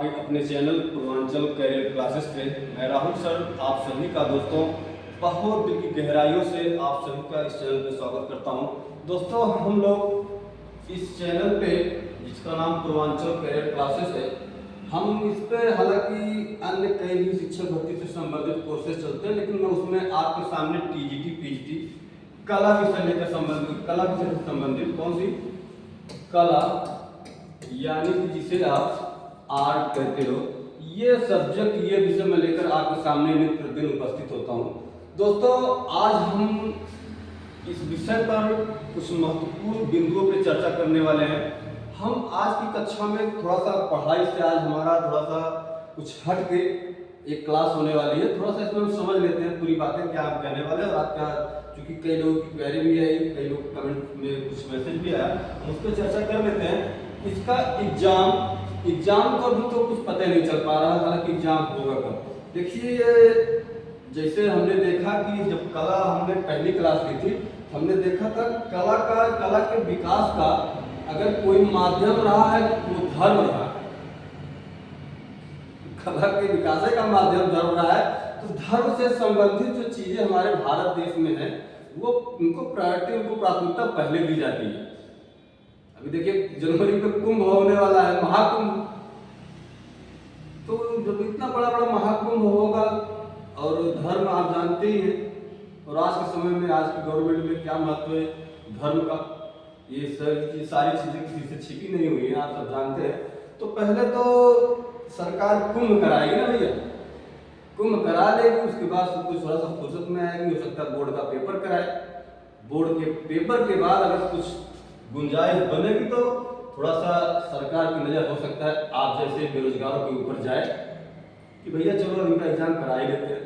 आपके अपने channel Purvanchal career classes पे। मैं राहुल सर आप सभी का दोस्तों बहुत दिल की गहराइयों से आप सभी का इस चैनल पे स्वागत करता हूं। दोस्तों हम लोग इस चैनल पे जिसका नाम पूर्वांचल कैरियर क्लासेस है, हम इस पे हालांकि अन्य कई भी शिक्षक भर्ती से संबंधित कोर्सेज चलते हैं, लेकिन मैं उसमें आपके सामने टीजीटी पीजीटी कला विषय लेकर संबंधित कला विषय से संबंधित कौन सी कला यानी कि जिसे आप आर्ट कहते हो, ये सब्जेक्ट ये विषय मैं लेकर आपके सामने नित्य प्रतिदिन उपस्थित होता हूँ। दोस्तों आज हम इस विषय पर कुछ महत्वपूर्ण बिंदुओं पर चर्चा करने वाले हैं। हम आज की कक्षा में थोड़ा सा पढ़ाई से आज हमारा थोड़ा सा कुछ हट के एक क्लास होने वाली है। थोड़ा सा इसमें हम समझ लेते हैं पूरी बातें क्या आप कहने वाले हैं और आप क्या, क्योंकि कई लोगों की क्वेरी भी आई, कई लोग कमेंट में कुछ मैसेज भी आया, हम उस पर चर्चा कर लेते हैं। इसका एग्जाम को भी तो कुछ पता नहीं चल पा रहा है, हालांकि एग्जाम होगा कब। देखिए जैसे हमने देखा कि जब कला हमने पहली क्लास ली थी, हमने देखा था कला के विकास का अगर कोई माध्यम रहा है तो वो धर्म रहा है। कला के विकास का माध्यम धर्म रहा है, तो धर्म से संबंधित जो चीजें हमारे भारत देश में है वो उनको प्रायोरिटी, उनको प्राथमिकता पहले दी जाती है। अभी देखिए जनवरी में कुंभ होने वाला है, महाकुंभ, तो जब इतना बड़ा बड़ा महाकुंभ होगा और धर्म आप जानते ही हैं, और आज के समय में आज की गवर्नमेंट में क्या महत्व है धर्म का, ये सारी चीजें किसी से छिपी नहीं हुई है, आप सब जानते हैं। तो पहले तो सरकार कुंभ कराएगी ना भैया, कुंभ करा लेगी, उसके बाद सब कुछ थोड़ा सा फुर्सत में आएगी, हो सकता है बोर्ड का पेपर कराए, बोर्ड के पेपर के बाद अगर कुछ गुंजाइश बनेगी तो थोड़ा सा सरकार की नज़र हो सकता है आप जैसे बेरोजगारों के ऊपर जाए कि भैया चलो इनका एग्जाम करा ही देते हैं।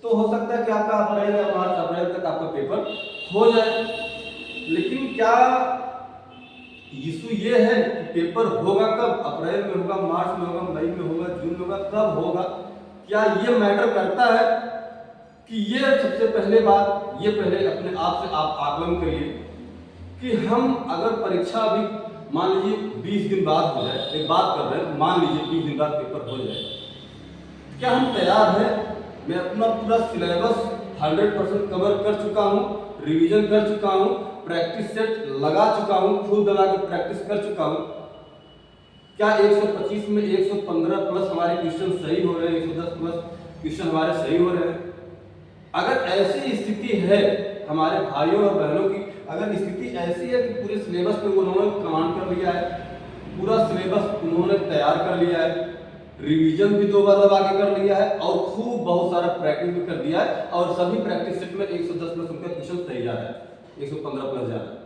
तो हो सकता है कि आपका अप्रैल या मार्च अप्रैल तक आपका पेपर हो जाए। लेकिन क्या इशू ये है कि पेपर होगा कब, अप्रैल में होगा, मार्च में होगा, मई में होगा, जून में होगा, कब होगा, क्या ये मैटर करता है? कि ये सबसे पहले बात, ये पहले अपने आप से आप आकलन करिए कि हम अगर परीक्षा अभी मान लीजिए 20 दिन बाद हो जाए, एक बात कर रहे हैं, मान लीजिए 20 दिन बाद पेपर हो जाए, क्या हम तैयार हैं? मैं अपना पूरा सिलेबस 100% कवर कर चुका हूँ, रिवीजन कर चुका हूँ, प्रैक्टिस सेट लगा चुका हूँ, खुद लगा के प्रैक्टिस कर चुका हूँ। क्या 125 में 115 प्लस हमारे क्वेश्चन सही हो रहे हैं, 110 प्लस क्वेश्चन हमारे सही हो रहे हैं? अगर ऐसी स्थिति है हमारे भाइयों और बहनों की, अगर स्थिति ऐसी है कि पूरे सिलेबस पे उन्होंने कमांड कर लिया है, पूरा सिलेबस उन्होंने तैयार कर लिया है, रिवीजन भी 2 बार दबा के कर लिया है और खूब बहुत सारा प्रैक्टिस भी कर दिया है, और सभी प्रैक्टिस सेट में 110 प्लस उनका क्वेश्चन सही जा रहा है, 115 प्लस जा रहा है,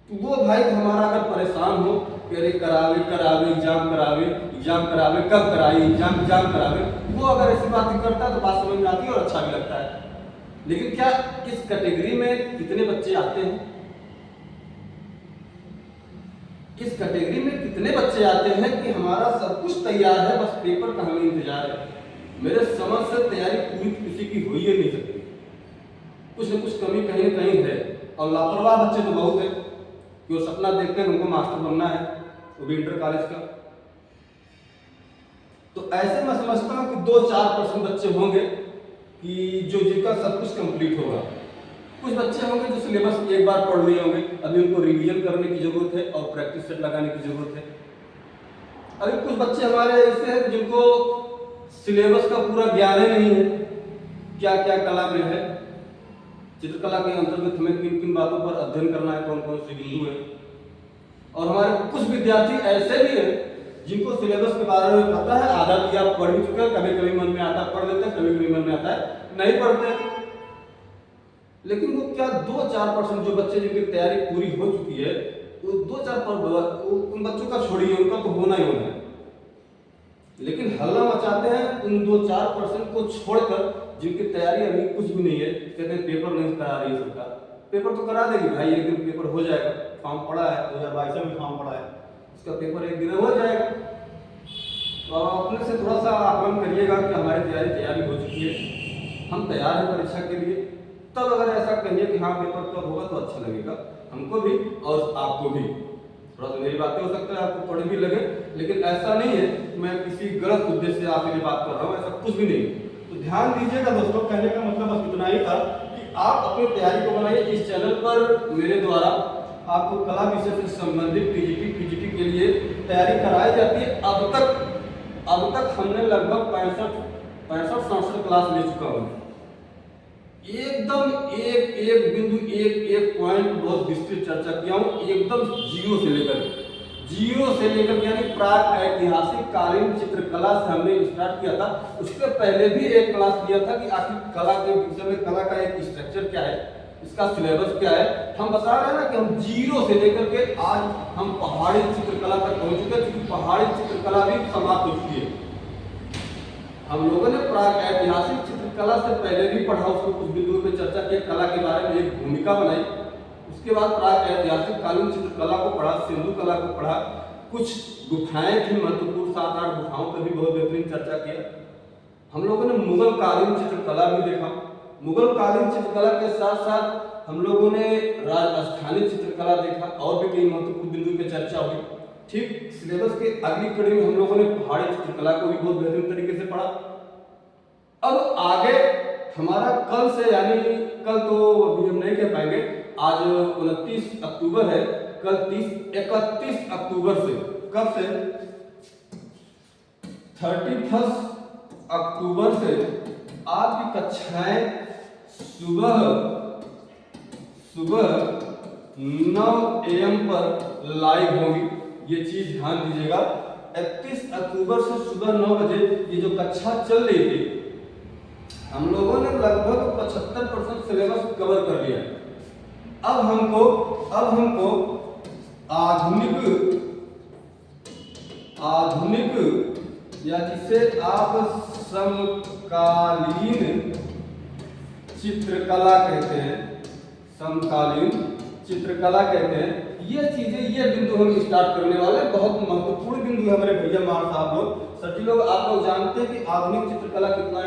तो वो भाई हमारा अगर परेशान हो कि अरे करावे एग्जाम करावे, कब कराए एग्जाम करावे, वो अगर ऐसी बातें करता है तो बात समझ में आती है और अच्छा भी लगता है। लेकिन क्या इस कैटेगरी में कितने बच्चे आते हैं? इस कैटेगरी में कितने बच्चे आते हैं कि हमारा सब कुछ तैयार है, बस पेपर का हमें इंतजार है? मेरे समझ से तैयारी पूरी किसी की हो ही नहीं सकती, कुछ न कुछ कमी कहीं न कहीं है। और लापरवाह बच्चे तो बहुत है कि वो सपना देखते हैं उनको मास्टर बनना है, वो भी इंटर कॉलेज का। तो ऐसे मैं समझता हूँ कि 2-4% बच्चे होंगे कि जिनका सब कुछ कंप्लीट होगा। कुछ बच्चे होंगे जो सिलेबस एक बार पढ़ लिए होंगे, अभी उनको रिवीजन करने की जरूरत है और प्रैक्टिस सेट लगाने की जरूरत है। अभी कुछ बच्चे हमारे ऐसे हैं जिनको सिलेबस का पूरा ज्ञान ही नहीं है, क्या क्या कला में है, चित्रकला के अंतर्गत हमें किन किन बातों पर अध्ययन करना है, कौन कौन से बिंदु है। और हमारे कुछ विद्यार्थी ऐसे भी हैं जिनको सिलेबस के बारे में पता है, आधा भी आप पढ़ भी चुके हैं, कभी कभी मन में आता है पढ़ लेते हैं, कभी कभी मन में आता है नहीं पढ़ते। लेकिन वो क्या 2-4% जो बच्चे जिनकी तैयारी पूरी हो चुकी है, वो 2-4% उन बच्चों का छोड़िए, उनका तो होना ही होना है। लेकिन हल्ला मचाते हैं उन 2-4% को छोड़कर जिनकी तैयारी अभी कुछ भी नहीं है, कहते हैं पेपर नहीं करा रही सरकार। पेपर तो करा देगी भाई, एक दिन पेपर हो जाएगा, फॉर्म पड़ा है 2022 में फॉर्म पड़ा है, इसका पेपर एक दिन हो जाएगा। तो आप अपने से थोड़ा सा आकलन करिएगा कि हमारी तैयारी हो चुकी है, हम तैयार हैं परीक्षा के लिए। तब अगर ऐसा कहिए कि हाँ पेपर कब होगा तो अच्छा लगेगा हमको भी और आपको भी। थोड़ा सा मेरी बातें हो सकता है आपको थोड़ी भी लगे, लेकिन ऐसा नहीं है कि मैं किसी गलत उद्देश्य से आपके लिए बात कर रहा हूँ, ऐसा कुछ भी नहीं। तो ध्यान दीजिएगा दोस्तों, कहने का मतलब बस इतना ही था कि आप अपनी तैयारी को बनाइए। इस चैनल पर मेरे द्वारा आपको कला विषय से संबंधित टीजीटी पीजीटी के लिए तैयारी कराई जाती है। अब तक हमने लगभग 65-67 क्लास ले चुका हूँ। एकदम एक बिंदु एक पॉइंट बहुत विस्तृत चर्चा किया हूँ, एकदम जीरो से लेकर यानी प्राक ऐतिहासिक कालीन चित्रकला से हमने स्टार्ट किया था। उससे पहले भी एक क्लास लिया था कि आखिर कला के विषय में कला का एक स्ट्रक्चर क्या है, इसका सिलेबस क्या है। हम बता रहे हैं ना कि हम जीरो से लेकर के आज हम पहाड़ी चित्रकला तक पहुंच चुके हैं, क्योंकि पहाड़ी चित्रकला भी समाप्त हो चुकी है। हम लोगों ने प्राक ऐतिहासिक चित्रकला से पहले भी पढ़ा, उसको कुछ बिंदुओं पे चर्चा की, कला के बारे में एक भूमिका बनाई। उसके बाद प्राक ऐतिहासिक कालीन चित्रकला को पढ़ा, सिंधु कला को पढ़ा, कुछ गुफाएं थी महत्वपूर्ण 7-8 गुफाओं पर भी बहुत बेहतरीन चर्चा किया। हम लोगों ने मुगल कालीन चित्रकला भी देखा। मुगल कालीन चित्रकला के साथ साथ हम लोगों ने राजस्थानी चित्रकला देखा और भी कई महत्वपूर्ण बिंदु पे चर्चा हुई। ठीक सिलेबस के अगली कड़ी में हम लोगों ने पहाड़ी चित्रकला को भी बहुत बेहतरीन तरीके से पढ़ा। अब आगे हमारा कल से, यानी कल तो अभी हम नहीं कह पाएंगे, आज 29 अक्टूबर है, कल 31 अक्टूबर से, कब से 31 अक्टूबर से आपकी कक्षाएं सुबह 9 AM पर लाइव होंगी। ये चीज ध्यान दीजिएगा। 31 अक्टूबर से सुबह 9 बजे ये जो कक्षा चल रही थी, हम लोगों ने लगभग 75% सिलेबस कवर कर लिया। अब हमको आधुनिक या जिसे आप समकालीन चित्रकला कहते हैं, समकालीन चित्रकला कहते हैं, ये चीजें, ये बिंदु हम स्टार्ट करने वाले हैं। बहुत महत्वपूर्ण बिंदु है हमारे भैया मार साहब लोग, सभी लोग, आप लोग जानते हैं कि आधुनिक चित्रकला कितना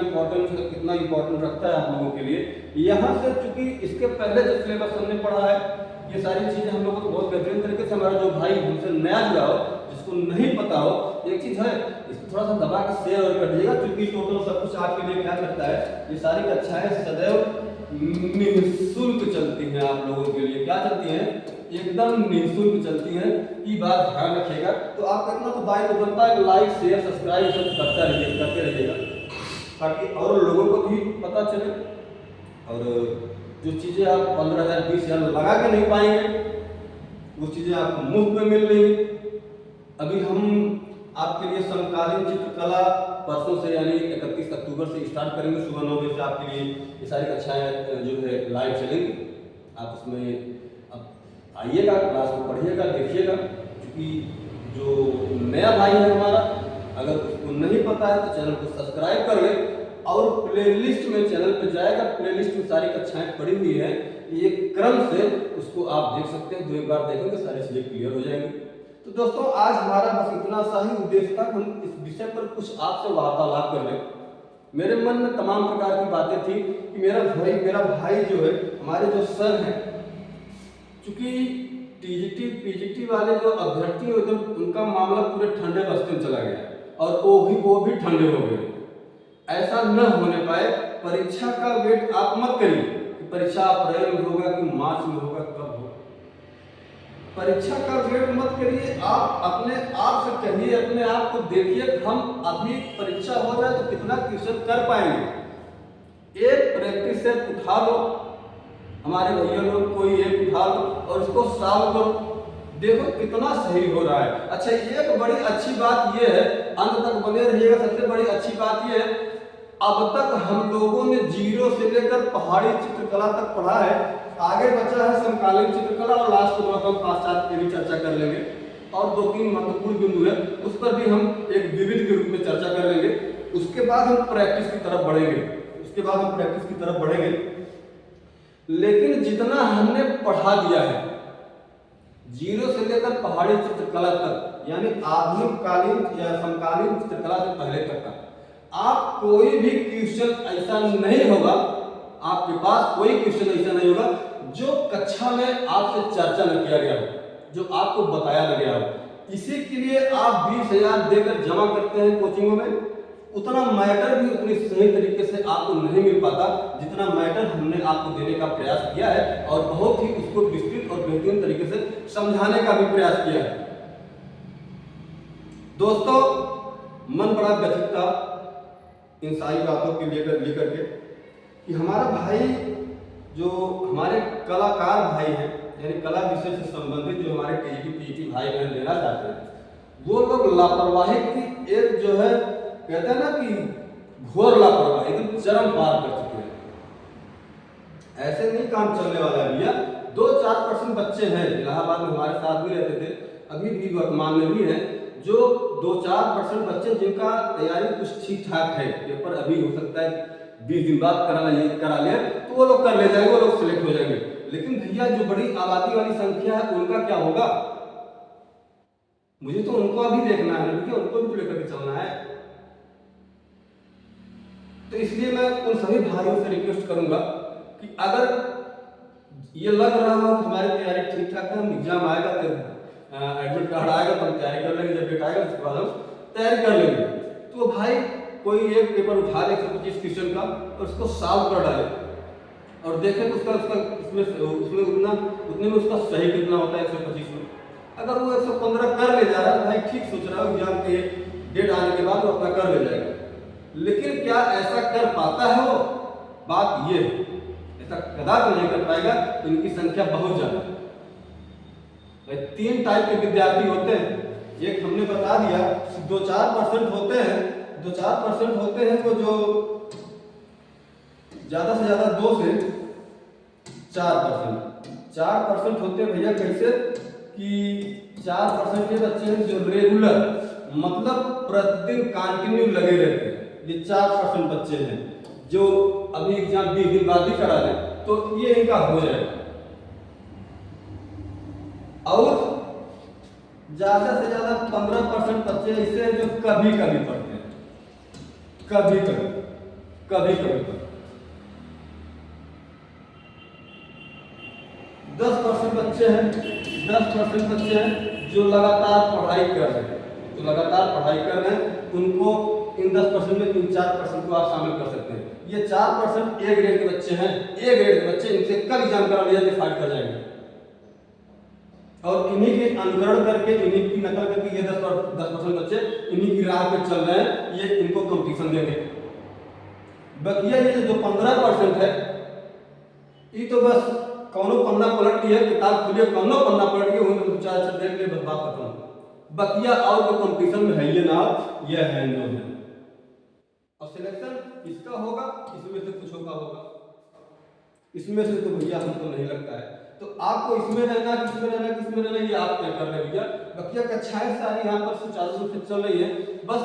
इंपॉर्टेंट रखता है आप लोगों के लिए। यहाँ से चूंकि इसके पहले जो सिलेबस हमने पढ़ा है, ये सारी चीजें हम लोगों को बहुत बेहतरीन तरीके से, हमारा जो भाई हमसे नया जुड़ा हो, जिसको नहीं पता हो, एक चीज है, इसको थोड़ा सा दबा के शेयर और कर दीजिएगा, क्योंकि टोटल सब कुछ आपके लिए क्या करता है, ये सारी कक्षाएं सदैव निःशुल्क चलती हैं आप लोगों के लिए। क्या चलती हैं? एकदम निःशुल्क चलती हैं, ये बात ध्यान रखिएगा। तो आप इतना तो दायित्व बनता है, लाइक शेयर सब्सक्राइब सब करते रहिएगा, ताकि और लोगों को भी पता चले। और जो चीजें आप 15,000 20,000 लगा के नहीं पाएंगे, वो चीजें आपको मुफ्त में मिल रही है। अभी हम आपके लिए समकालीन चित्रकला परसों से, यानी 31 अक्टूबर से स्टार्ट करेंगे। सुबह 9 बजे से आपके लिए ये सारी कक्षाएं जो है लाइव चलेंगी। आप उसमें अब आइएगा, क्लास में पढ़िएगा, देखिएगा। क्योंकि जो नया भाई है हमारा, अगर उसको नहीं पता है तो चैनल को सब्सक्राइब कर ले और प्लेलिस्ट में चैनल पे जाएगा, प्लेलिस्ट में सारी कक्षाएं पड़ी हुई है, ये क्रम से उसको आप देख सकते हैं। 2 बार देखेंगे सारी चीजें क्लियर हो जाएंगी। तो दोस्तों, आज हमारा बस इतना सा ही उद्देश्य था, हम इस विषय पर कुछ आपसे वार्तालाप कर लें। मेरे मन में तमाम प्रकार की बातें थी कि मेरा भाई जो है, हमारे जो सर हैं, चूंकि टीजीटी पीजीटी वाले जो अभ्यर्थी होते हैं, उनका मामला पूरे ठंडे बस्ते में चला गया और वो भी ठंडे हो गए। ऐसा न होने पाए, परीक्षा का वेट आप मत करिए कि परीक्षा अप्रैल में होगा कि मार्च में होगा, कब होगा। परीक्षा का वेट मत करिए, आप अपने आप से कहिए, अपने आप को देखिए, हम अभी परीक्षा हो जाए तो कितना क्वेश्चन कर पाएंगे। एक प्रैक्टिस सेट उठा लो, हमारे भैया लोग कोई एक उठा लो और इसको सॉल्व करो, देखो कितना सही हो रहा है। अच्छा, एक बड़ी अच्छी बात यह है, अंत तक बने रहिएगा। सबसे बड़ी अच्छी बात यह है, अब तक हम लोगों ने जीरो से लेकर पहाड़ी चित्रकला तक पढ़ा है। आगे बचा है समकालीन चित्रकला और लास्ट में हम पाश्चात्य की भी चर्चा कर लेंगे। और 2-3 महत्वपूर्ण बिंदु है, उस पर भी हम एक विविध के रूप में चर्चा कर लेंगे। उसके बाद हम प्रैक्टिस की तरफ बढ़ेंगे। लेकिन जितना हमने पढ़ा दिया है, जीरो से लेकर पहाड़ी चित्रकला तक, यानी आधुनिक कालीन या समकालीन चित्रकला से पहले तक का, आप कोई भी क्वेश्चन ऐसा नहीं होगा, आपके पास कोई क्वेश्चन ऐसा नहीं होगा जो कक्षा में आपसे चर्चा न किया गया हो। जो आपको बताया ना गया हो। इसी के लिए आप 20,000 देकर जमा करते हैं कोचिंगों में, उतना मैटर भी उतनी सही तरीके से आपको नहीं मिल पाता जितना मैटर हमने आपको देने का प्रयास किया है, और बहुत ही उसको विस्तृत और बेहतरीन तरीके से समझाने का भी प्रयास किया है। दोस्तों, मन बड़ा व्यथित था इन सारी बातों के लेकर के कि हमारा भाई, जो हमारे कलाकार भाई हैं, यानी कला विषय से संबंधित जो हमारे टीजीटी पीजीटी भाई बहन लेना चाहते हैं, वो लोग लापरवाही की एक जो है, कहते हैं ना कि घोर लापरवाही, एकदम चरम पार कर चुके हैं। ऐसे नहीं काम चलने वाला है भैया। 2-4% बच्चे हैं, इलाहाबाद में हमारे साथ भी रहते थे, अभी भी वर्तमान में भी हैं, जो 2-4% बच्चे जिनका तैयारी कुछ ठीक ठाक है, पेपर अभी हो सकता है 20 दिन बाद करा ले तो वो लोग कर ले जाएंगे, वो लोग सिलेक्ट हो जाएंगे। लेकिन भैया जो बड़ी आबादी वाली संख्या है उनका क्या होगा? मुझे तो उनको अभी देखना है भैया, उनको भी तो लेकर के चलना है। तो इसलिए मैं उन सभी भाइयों से रिक्वेस्ट करूंगा कि अगर ये लग रहा हो कि हमारी तैयारी ठीक ठाक है, हम एग्जाम आएगा तो एडमिट कार्ड आएगा तो हम तैयारी कर लेंगे, जब डेट आएगा उसके बाद हम तैयारी कर लेंगे, तो भाई कोई एक पेपर उठा ले 125 क्वेश्चन का और उसको सॉल्व कर डाले और देखें उसका उसमें उतने में उसका सही कितना होता है 125 में। अगर वो 115 कर ले जा रहा है, भाई ठीक सोच रहा है, एग्जाम के डेट आने के बाद वो अपना कर ले जाएगा। लेकिन क्या ऐसा कर पाता है वो? बात ये है, ऐसा कदापि नहीं कर पाएगा। तो इनकी संख्या बहुत ज्यादा है। 3 टाइप के विद्यार्थी होते हैं। एक हमने बता दिया 2-4% होते हैं, 2-4% होते हैं वो जो ज्यादा से ज्यादा 2 से 4% होते हैं भैया। कैसे कि 4% ये बच्चे हैं जो रेगुलर, मतलब प्रतिदिन कंटिन्यू लगे रहते हैं। ये 4% बच्चे हैं जो अभी एग्जाम 20 दिन बाद भी करा दें तो ये इनका हो जाएगा। और ज्यादा से ज्यादा 15% बच्चे ऐसे हैं जो कभी कभी पढ़ते हैं, कभी कभी 10% बच्चे हैं, 10% बच्चे हैं जो लगातार पढ़ाई कर रहे हैं, उनको इन 10% में 3-4% को आप शामिल कर सकते हैं। ये 4% ए ग्रेड के बच्चे हैं, ए ग्रेड के बच्चे, इनसे कल एग्जाम करा लिया तो फाइट कर जाएंगे और इन्हीं के अनुकरण करके, इन्हीं की नकल करके ये 10% बच्चे इन्हीं की राह पे चल रहे हैं, ये इनको कंपटीशन देंगे। बकिया ये जो 15% है, ये तो बस कौनो पन्ना पलट लिया, किताब खुले कौनो पन्ना पलट के वहीं पे चार से देख ले, बस बात खत्म। बकिया और कोई कंपटीशन में है ये ना, ये है नो है। और सिलेक्शन इसका होगा, इसमें से कुछ होगा, इसमें से तो भैया हमको नहीं लगता है। तो आपको इसमें रहना, किसमें रहना, ये आप तय कर ले भैया। बकिया कक्षाएं सारी यहाँ पर सुचारू रूप से चल रही है। बस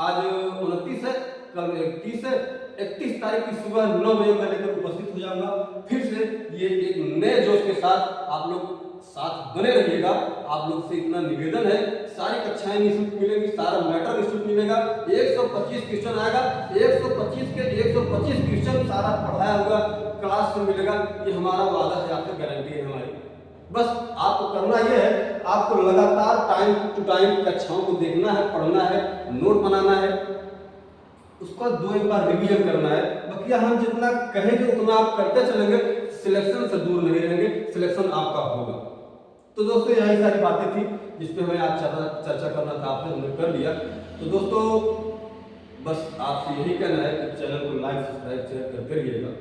आज 29 है, कल 31 है, 31 तारीख की सुबह 9 बजे मैं लेकर उपस्थित हो जाऊंगा। फिर से ये एक नए जोश के साथ आप लोग साथ बने रहिएगा। आप लोग से इतना निवेदन है, सारी कक्षाएं निःशुल्क मिलेंगी, सारा मैटर निःशुल्क मिलेगा। 125 क्वेश्चन आएगा, 125 के 125 क्वेश्चन सारा पढ़ाया हुआ क्लास में मिलेगा। ये हमारा वादा है, आपसे गारंटी है हमारी। बस आपको करना यह है, आपको लगातार टाइम टू टाइम कक्षाओं को देखना है, पढ़ना है, नोट बनाना है, उसका 2-1 बार रिवीजन करना है। बकिया हम जितना कहेंगे उतना आप करते चलेंगे, सिलेक्शन से दूर नहीं रहेंगे, सिलेक्शन आपका होगा। तो दोस्तों यही सारी बातें थी जिस पे मैं आज चर्चा करना था, आपने हमने कर लिया। तो दोस्तों बस आपसे यही कहना है कि चैनल को लाइक, सब्सक्राइब, शेयर करते रहिएगा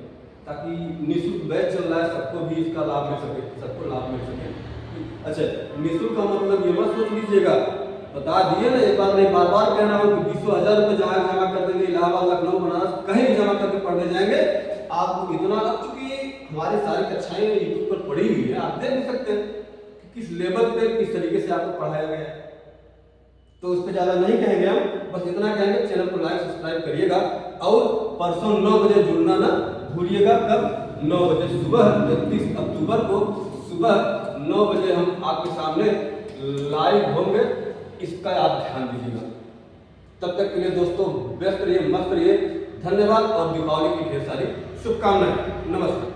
ताकि निःशुल्क बैच चल रहा है, सबको भी इसका लाभ मिल सके, सबको लाभ मिल सके। अच्छा, निःशुल्क का मतलब ये मत सोच लीजिएगा, बता दिए ना, एक बार नहीं बार कह रहा हूँ कि 20,000 रुपये जमा कर देंगे, इलाहाबाद, लखनऊ, बनारस कहीं भी जमा करके पढ़ने जाएंगे आपको इतना। चूंकि हमारी सारी कक्षाएं यूट्यूब पर पड़ी हुई है, आप देख भी सकते हैं कि किस लेवल पे किस तरीके से आपको पढ़ाया गया है। तो उस पर ज्यादा नहीं कहेंगे हम, बस इतना कहेंगे चैनल को लाइक सब्सक्राइब करिएगा और परसों 9 बजे जुड़ना ना भूलिएगा। कब? 9 बजे सुबह, 31 अक्टूबर को सुबह 9 बजे हम आपके सामने लाइव होंगे, इसका आप ध्यान दीजिएगा। तब तक के लिए दोस्तों व्यस्त रहिए, मस्त रहिए। धन्यवाद और दीपावली की ढेर सारी शुभकामनाएं। नमस्कार।